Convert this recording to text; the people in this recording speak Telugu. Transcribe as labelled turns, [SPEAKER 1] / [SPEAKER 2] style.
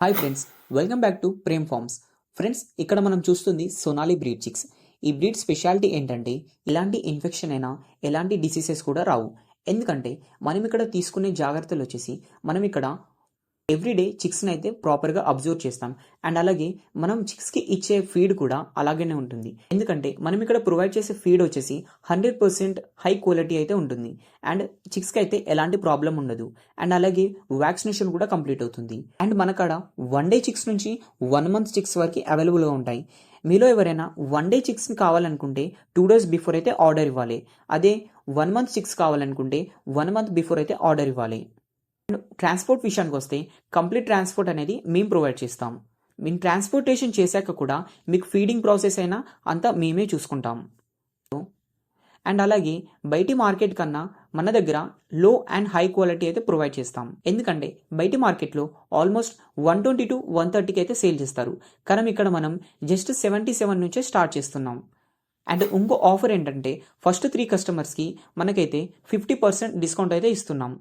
[SPEAKER 1] Hi friends, welcome back to Prem farms. Friends, ఇక్కడ మనం చూస్తుంది సోనాలి బ్రీడ్ చిక్స్. ఈ బ్రీడ్ స్పెషాలిటీ ఏంటంటే ఎలాంటి ఇన్ఫెక్షన్ అయినా ఎలాంటి డిసీజెస్ కూడా రావు. ఎందుకంటే మనం ఇక్కడ తీసుకునే జాగ్రత్తలు వచ్చేసి మనం ఇక్కడ ఎవ్రీడే చిక్స్ని అయితే ప్రాపర్గా అబ్జర్వ్ చేస్తాం. అండ్ అలాగే మనం చిక్స్కి ఇచ్చే ఫీడ్ కూడా అలాగనే ఉంటుంది. ఎందుకంటే మనం ఇక్కడ ప్రొవైడ్ చేసే ఫీడ్ వచ్చేసి 100% హై క్వాలిటీ అయితే ఉంటుంది. అండ్ చిక్స్కి అయితే ఎలాంటి ప్రాబ్లం ఉండదు. అండ్ అలాగే వ్యాక్సినేషన్ కూడా కంప్లీట్ అవుతుంది. అండ్ మనకాడ 1 డే చిక్స్ నుంచి 1 మంత్ చిక్స్ వరకు అవైలబుల్గా ఉంటాయి. మీలో ఎవరైనా 1 డే చిక్స్ని కావాలనుకుంటే 2 days బిఫోర్ అయితే ఆర్డర్ ఇవ్వాలి. అదే 1 మంత్ చిక్స్ కావాలనుకుంటే 1 మంత్ బిఫోర్ అయితే ఆర్డర్ ఇవ్వాలి. ట్రాన్స్పోర్ట్ విషయానికి వస్తే కంప్లీట్ ట్రాన్స్పోర్ట్ అనేది మేము ప్రొవైడ్ చేస్తాం. మేము ట్రాన్స్పోర్టేషన్ చేశాక కూడా మీకు ఫీడింగ్ ప్రాసెస్ అయినా అంతా మేమే చూసుకుంటాం. అండ్ అలాగే బయటి మార్కెట్ కన్నా మన దగ్గర లో అండ్ హై క్వాలిటీ అయితే ప్రొవైడ్ చేస్తాం. ఎందుకంటే బయటి మార్కెట్లో ఆల్మోస్ట్ 120 to 130కి అయితే సేల్ చేస్తారు. కానీ ఇక్కడ మనం జస్ట్ 77 నుంచే స్టార్ట్ చేస్తున్నాం. అండ్ ఇంకో ఆఫర్ ఏంటంటే ఫస్ట్ 3 కస్టమర్స్కి మనకైతే 50% డిస్కౌంట్ అయితే ఇస్తున్నాం.